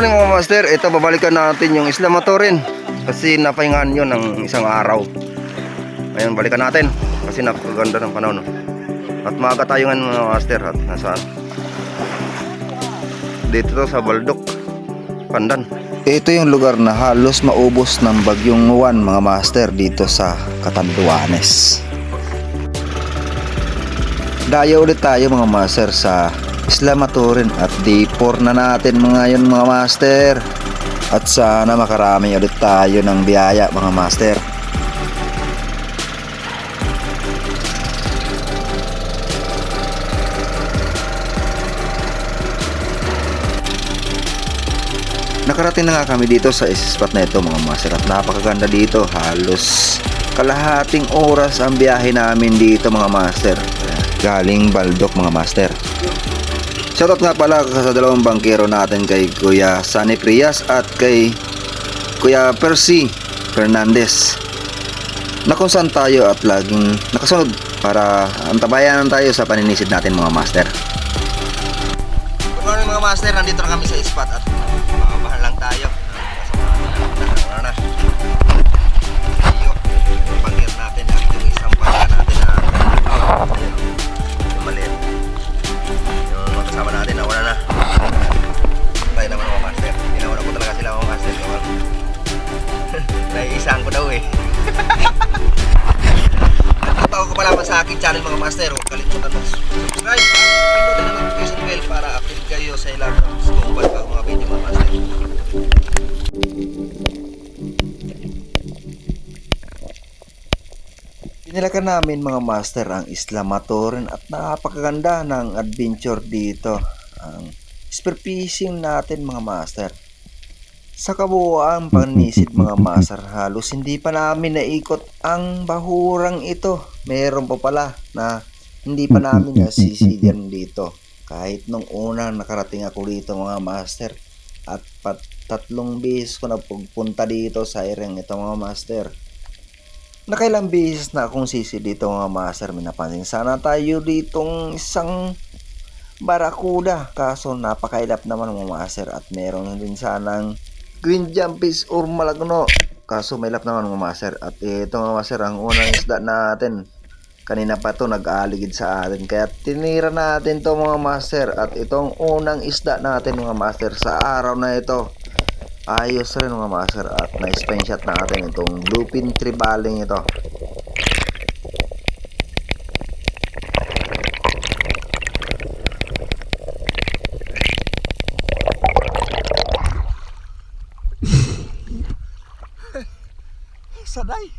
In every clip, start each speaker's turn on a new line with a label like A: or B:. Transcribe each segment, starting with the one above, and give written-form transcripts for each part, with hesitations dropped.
A: morning mga master. Ito babalikan natin yung Isla Maturin kasi napahingahan yun ng isang araw. Ngayon balikan natin kasi napakaganda ng panahon, no? At maaga tayo ngayon mga master. At nasaan? Dito to sa Baldok, Pandan.
B: Ito yung lugar na halos maubos ng bagyong Juan mga master dito sa Catanduanes. Dayo ulit tayo mga master sa Isla Maturin at day 4 na natin mga yun mga master. At sana makarami ulit tayo ng biyaya mga master. Nakarating na nga kami dito sa spot na ito mga master at napakaganda dito. Halos kalahating oras ang biyahe namin dito mga master. Galing Baldok mga master. Shoutout nga pala sa dalawang bangkero natin, kay Kuya Sunny Prias at kay Kuya Percy Fernandez, na kung saan tayo at laging nakasunod para antabayan tayo sa paninisid natin mga master.
A: Good morning mga master. Nandito na kami sa spot at makabahan lang tayo. Wala na. Iyo, bangkero natin at yung isang bangka natin na yung maliit. Yung makasama natin na wala na. Tayo naman mga master. Ginawa ko talaga sila mga master. Naiisang ko daw eh. At bago ko pala sa aking channel mga master, huwag kalimutan mag-subscribe. Pindutin na notification bell para update kayo sa ilang kung ba't pa mga video mga master.
B: Pinilakan namin mga master ang Isla Maturin at napakaganda ng adventure dito. Ang spearfishing natin mga master. Sa kabuuan panisid mga master, halos hindi pa namin naikot ang bahurang ito. Meron pa pala na hindi pa namin nasisidyan dito. Kahit nung unang nakarating ako dito mga master. At tatlong beses ko na pagpunta dito sa ireng ito mga master. Nakailang beses na akong sisi dito mga master. Minapansin sana tayo ditong isang barakuda, kaso napakailap naman mga master. At meron din sanang green jumpfish or malagno, kaso may lap naman mga master. At ito mga master ang unang isda natin. Kanina pa to nag-aaligid sa atin, kaya tinira natin to mga master. At itong unang isda natin mga master sa araw na ito, ayos rin mga master. At na-screenshot natin itong bluefin tribaling ito.
A: Saday.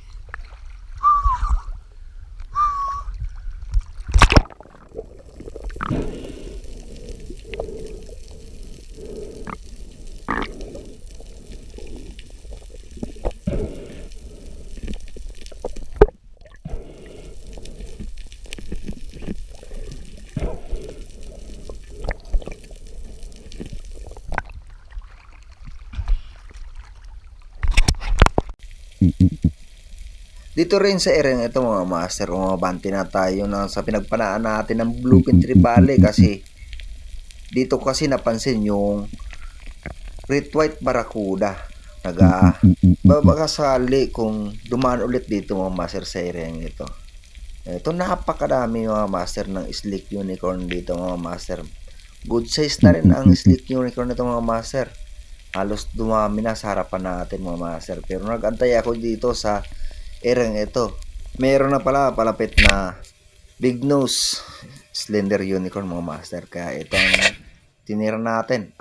B: Dito rin sa area ito mga master, umabante na tayo sa pinagpanaan natin ng bluefin tribale, kasi dito kasi napansin yung great white barracuda. Babakasali kung dumaan ulit dito mga master sa area ito. Ito napakadami mga master ng slick unicorn dito mga master. Good size na rin ang slick unicorn nito mga master. Halos dumami na sa harapan natin mga master. Pero nagantay ako dito sa erang ito. Meron na pala palapit na big nose slender unicorn mga master. Kaya ito ang tinira natin.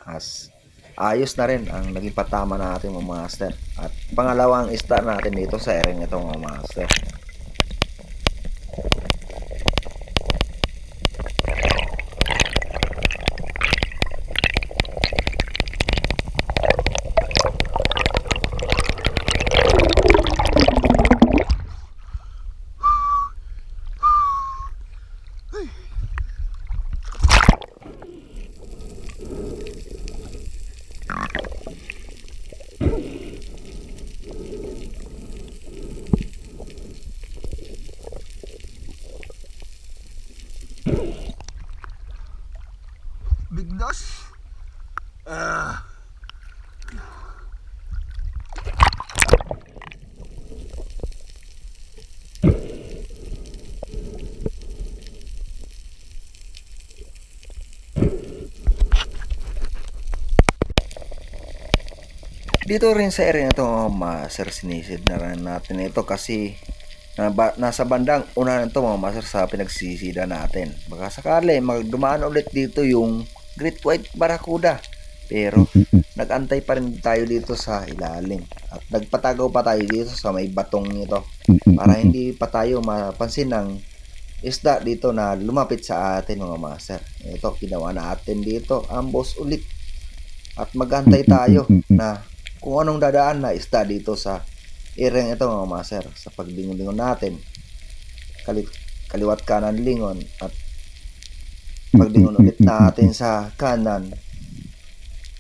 B: Ayos na rin ang naging patama natin mga master. At pangalawang isda natin dito sa erang ito mga master. Dito rin sa area na ito, mga master, sinisid na rin natin ito kasi nasa bandang una nito, mga master, sa pinagsisida natin. Baka sakali magdumaan ulit dito yung Great White Barracuda. Pero nagantay pa rin tayo dito sa ilalim. At nagpatagaw pa tayo dito sa may batong nito para hindi pa tayo mapansin ng isda dito na lumapit sa atin, mga master. Ito, ginawa natin dito, ambos ulit. At magantay tayo na kung anong dadaan na isda dito sa area ito, mga master. Sa paglingon-lingon natin, kaliwat kanan lingon, at paglingon ulit natin sa kanan,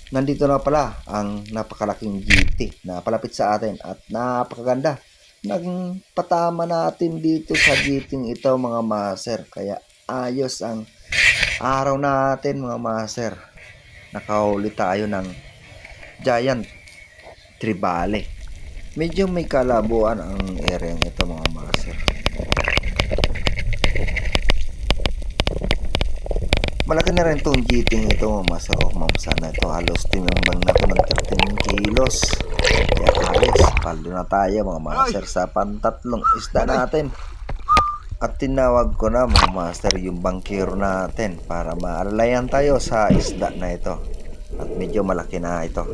B: nandito na pala ang napakalaking GT na palapit sa atin at napakaganda. Naging patama natin dito sa GT ito, mga master. Kaya ayos ang araw natin, mga master. Nakahuli tayo ng giant tribale. Medyo may kalabuan ang area ito, mga master. Malaki na rin itong GT ito, mga master. O mamsa na ito, halos tinimbang na ako ng 13 kilos. Kaya ayos, palo na tayo, mga master, sa pantatlong isda natin. At tinawag ko na, mga master, yung bangkero natin para maalalayan tayo sa isda na ito. At medyo malaki na ito.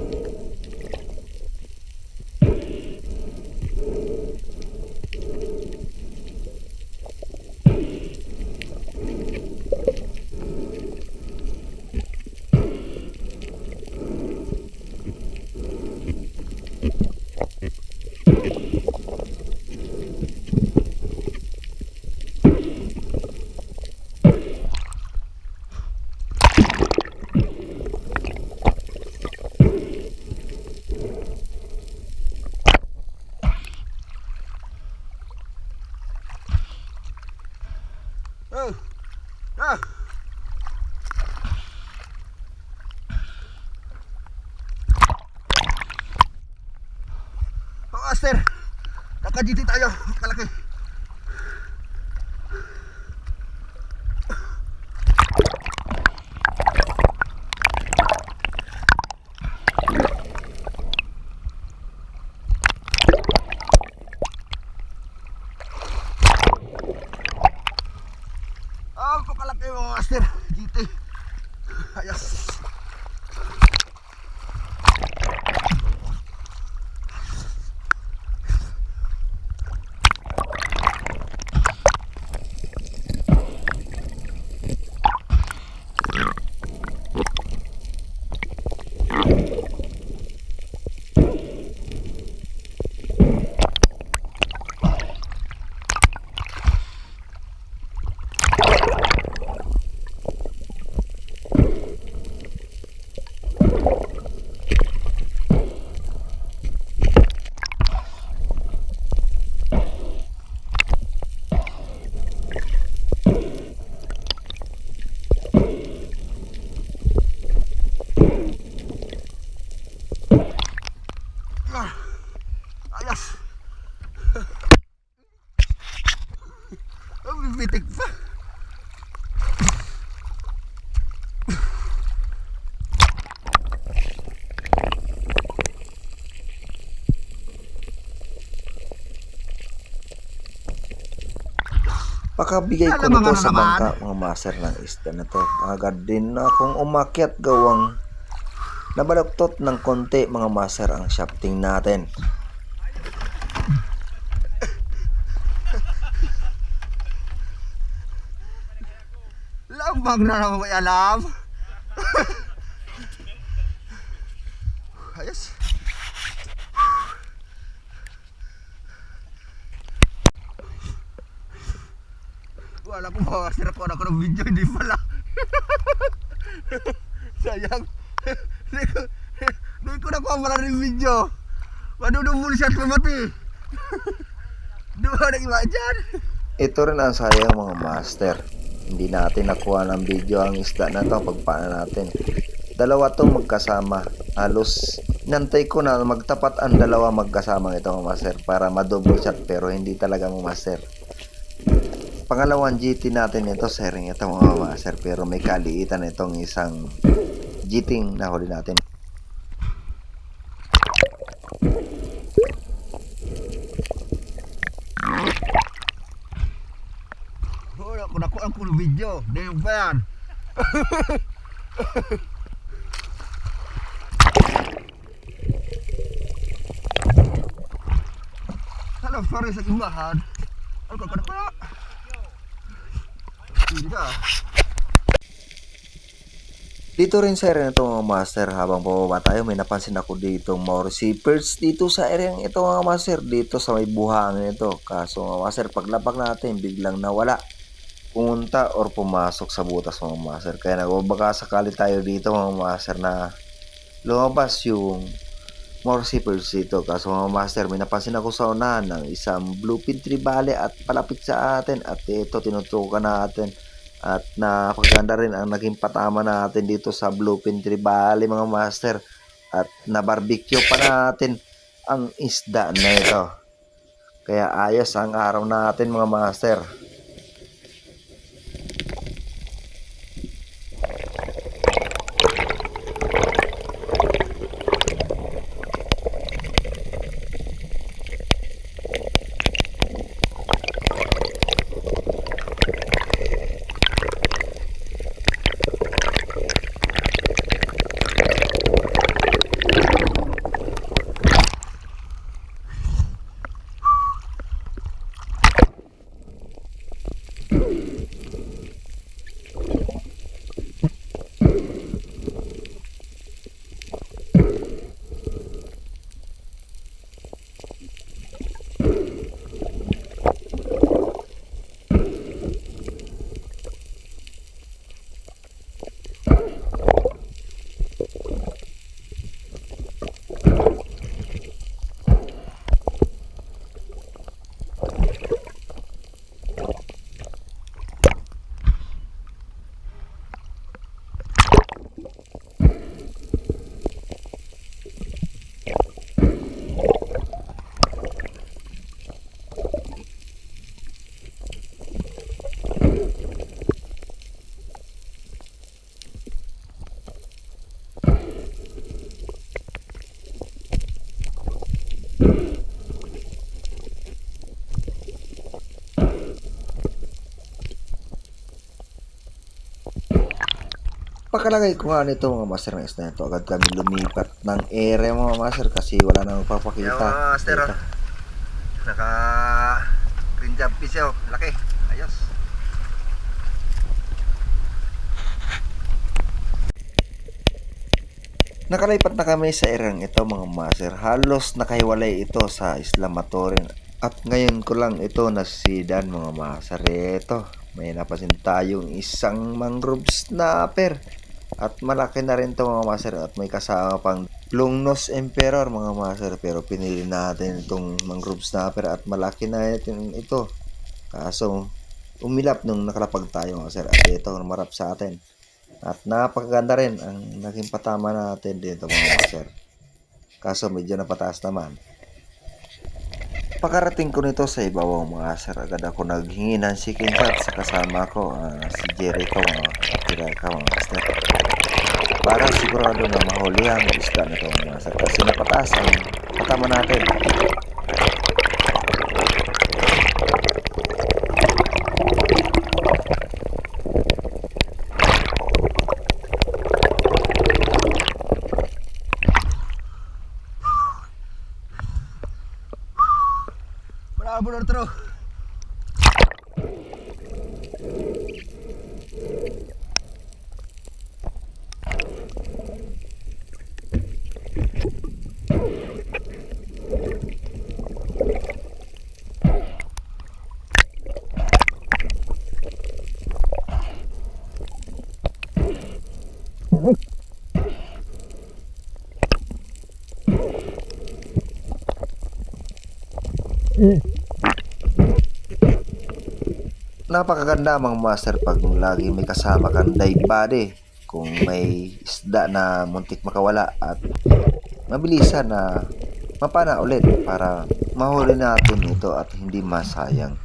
A: Master, naka-GT tayo, kalaki. Ang kalaki, mga master, GT. Ayos. Ayos. Ang bibitik pa.
B: Pakabigay ko
A: Alam
B: nito
A: mga
B: sa
A: naman.
B: bangka, mga master, ng isda na to. Agad din akong umakyat gawang nabaluktot ng konti, mga master, ang shafting natin.
A: Lambang na naman may alam. Ayos. Wala ko makakasira ko ako ng video, hindi pala. Sayang. Hindi ko nakuha pala ng video. Madudumuli siya at pamati. Doon na iba dyan.
B: Ito rin ang sayang, mga master. Hindi natin nakuha ng video ang isda na to pagpana natin. Dalawa to magkasama. Halos nantay ko na magtapat ang dalawa magkasama ito, mga master, para ma-double shot, pero hindi talaga, mga master. Pangalawang GT natin ito, sharing ito, mga master, pero may kaliitan itong isang GT na huli natin.
A: ang full video. Di ba yan? Hello, sorry sa imbahan. Ano ka kada? Hindi ka.
B: Dito rin sa area na ito mga master, habang pababa tayo may napansin ako dito more seabirds dito sa area ito mga master, dito sa may buhangin ito. Kaso mga master, paglapag natin biglang nawala, pumunta or pumasok sa butas mga master. Kaya nagbabaka sakali tayo dito mga master na lumabas yung more seabirds dito. Kaso mga master, may napansin ako sa unahan ng isang bluefin trevally at palapit sa atin, at ito tinutukan natin. At napakaganda rin ang naging patama natin dito sa bluefin trevally mga master. At na-barbecue pa natin ang isda na ito. Kaya ayos ang araw natin mga master. Pakalagay ko nga nito mga master ng isda nito, agad kami lumipat ng area mga master kasi wala nang magpapakita.
A: Yung mga master,
B: Dito.
A: naka green job fish oh. Laki. Ayos.
B: Nakalipat na kami sa erang ito mga master. Halos nakahiwalay ito sa Isla Matorin. At ngayon ko lang ito nasidan mga master. Ito, may napansin tayong isang mangrove snapper. At malaki na rin to mga master. At may kasama pang longnose emperor mga master. Pero pinili natin itong mangrove snapper at malaki na natin ito. Kaso umilap nung nakalapag tayo mga master. At ito marap sa atin. At napakaganda rin ang naging patama natin dito mga master. Kaso medyo napataas naman. Pagkarating ko nito sa ibabaw mga master, agad ako naghingi ng chicken shot sa kasama ko, si Jericho mga master. Para sigurado na mahuli ang isda nito mga master. Kasi napataas ang patama natin.
A: Bravo Nortro.
B: Napakaganda mga master pag lagi may kasama kang dive buddy. Kung may isda na muntik makawala at mabilisan na mapana ulit para mahuli natin ito at hindi masayang.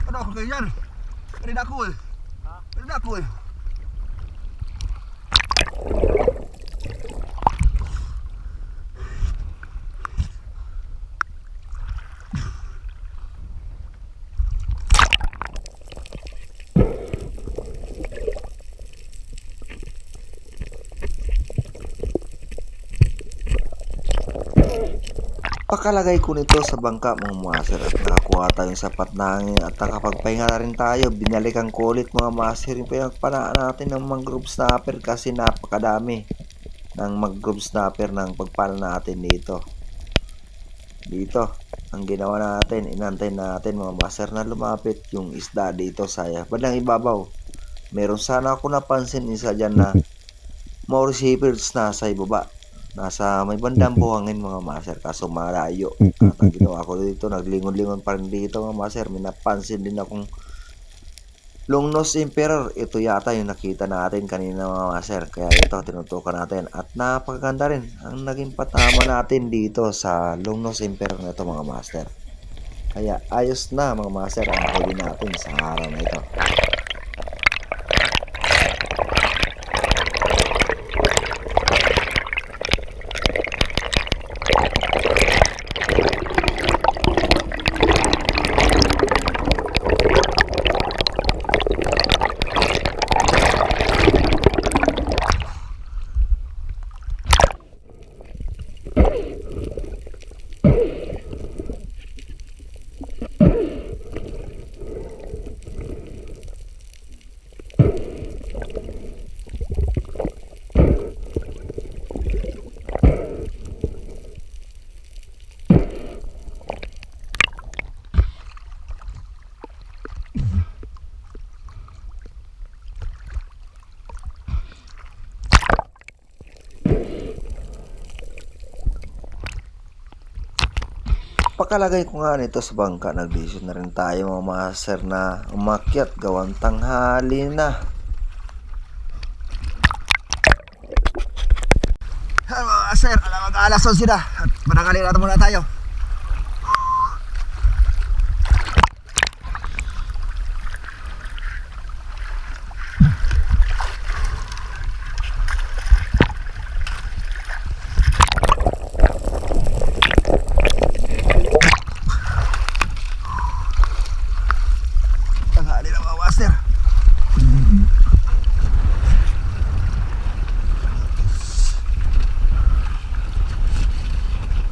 A: Ano ako ganyan? Kanina ako eh. Kanina ako eh.
B: Pakalagay ko nito sa bangka mga master at nakakuha tayong sapat na hangin at nakapagpahinga na rin tayo. Binalikan ko ulit mga master yung pinagpanaan natin ng mangrove snapper kasi napakadami ng mangrove snapper ng pagpala natin dito. Ang ginawa natin, inantay natin mga master na lumapit yung isda dito sa bandang ibabaw. Meron sana ako napansin isa dyan na more receivers na sa ibaba. Nasa may bandang buhangin mga master kaso malayo. At ang ginawa ko dito, naglingon-lingon pa rin dito mga master. May napansin din akong long nose emperor. Ito yata yung nakita natin kanina mga master. Kaya ito tinutukan natin. At napakaganda rin ang naging patama natin dito sa long nose emperor na ito mga master. Kaya ayos na mga master ang huli natin sa araw na ito. Pakalagay ko nga nito sa bangka, nag-decision na rin tayo mga master na umakyat gawang tanghali na.
A: Mga master, alas 11 na at manangali natin muna tayo. Tanghali na mga master.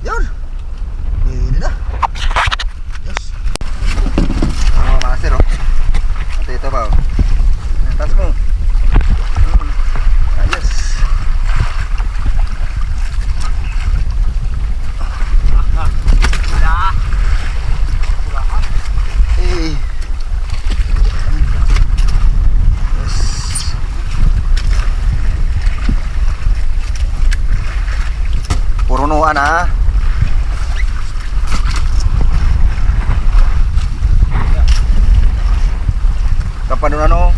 A: Yun. Hindi na. Yes. Mga master oh. At ito pa oh. Taas mo. Ayos. Eh. Yes. Purunuan ah. Kapag ano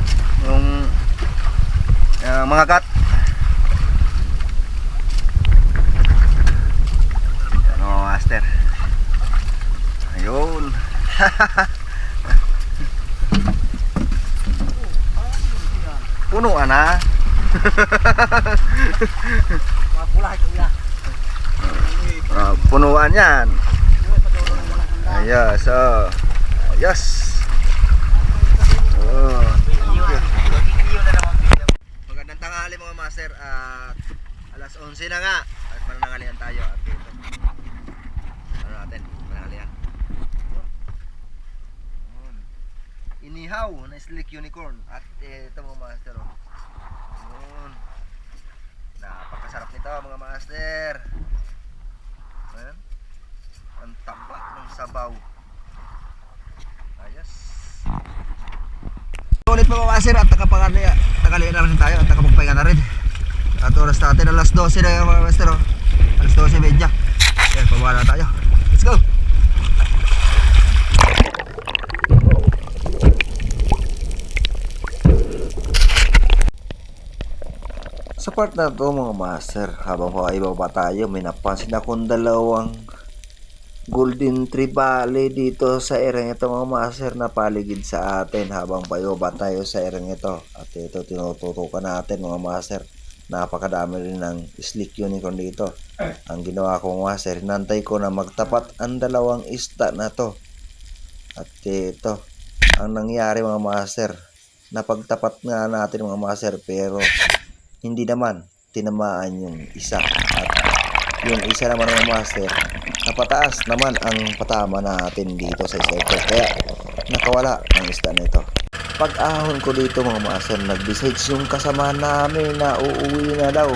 A: yung mga kat. Ano master. Ayun. Punuan ah. Punuan yan. Ayos. Ayos. Magandang tanghali mga master at alas 11 na nga at mananangalihan tayo at ito ano natin, mananangalihan inihaw na slick unicorn at ito mga master oh. Yun. Napakasarap nito mga master. Ayan. Ang taba ng sabaw. Ayos. Ulit po mga master at nakalian na rin tayo at nakapagpahinga na rin. At oras natin alas 12 na mga master oh. Alas 12:30. Yan, pababa na tayo. Let's go!
B: Sa part na to mga master, habang paibaba tayo, may napansin akong dalawang golden trevally dito sa ereng ito mga master na paligid sa atin habang paibaba tayo sa ereng ito. At ito tinututukan natin mga master. Napakadami rin ng slick unicorn dito. Ang ginawa ko mga master, hinantay ko na magtapat ang dalawang isda na to. At ito, ang nangyari mga master, napagtapat nga natin mga master pero hindi naman tinamaan yung isa at Yung isa naman mga master, napataas naman ang patama natin dito sa cycle. Kaya nakawala ang isda nito. Pag ahon ko dito mga master, nag-message yung kasama namin na uuwi na daw.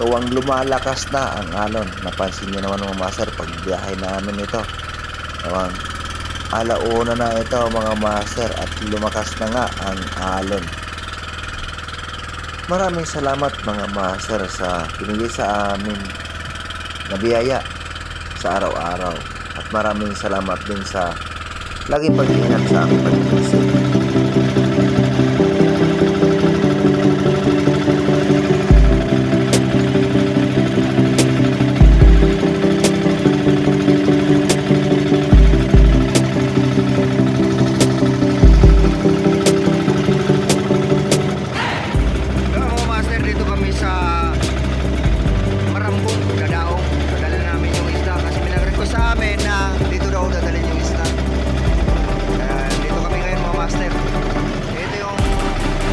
B: Gawang lumalakas na ang alon. Napansin nyo naman mga master pag biyahe namin ito. Gawang alauna na ito mga master at lumakas na nga ang alon. Maraming salamat mga master sa binigay sa amin na biyaya sa araw-araw. At maraming salamat din sa laging pag-iingat sa aming pag-iisip.
A: Mga master, dito kami sa Marambong, Dadaong. Dadala namin yung isda kasi pinag-request sa amin na dito daw dadalhin yung isda. Kaya dito kami ngayon mga master. Ito yung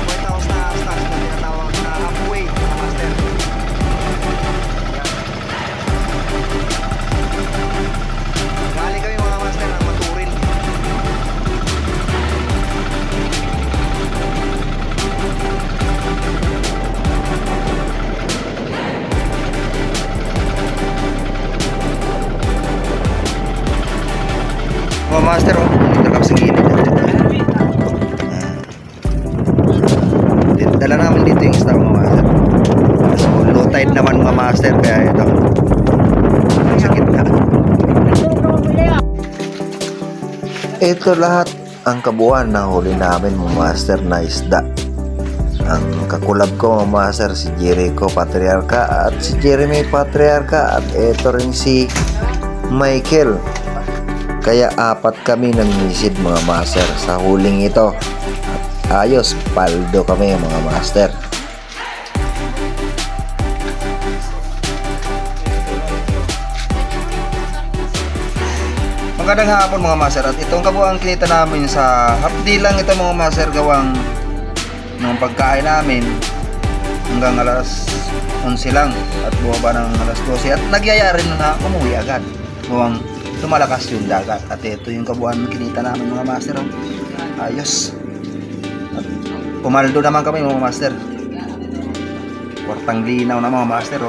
A: White House na stars na tinatawag na halfway mga master. Yan. Galing kami mga master ng Maturin. Mga master, oh, dito kami sa gilid. Dala namin dito yung isda mga master. So, low tide naman mga master, kaya ito. Sa gitna.
B: Ito lahat ang kabuuan na huli namin mga master na isda. Ang kakulab ko mga master si Jericho Patriarca at si Jeremy Patriarca at ito rin si Michael. Kaya apat kami nagmisid mga master sa huling ito. At ayos, paldo kami mga master.
A: Magandang hapon mga master, at itong kabuang kinita namin sa half day lang ito mga master, gawang ng pagkain namin hanggang alas 11 lang at bumaba ng alas 12 at nagyaya rin na umuwi agad. Gawang tumalakas yung dagat at ito yung kabuuan kinita namin mga master. Ayos. At pumaldo naman kami mga master. Kwartang linaw na mga master.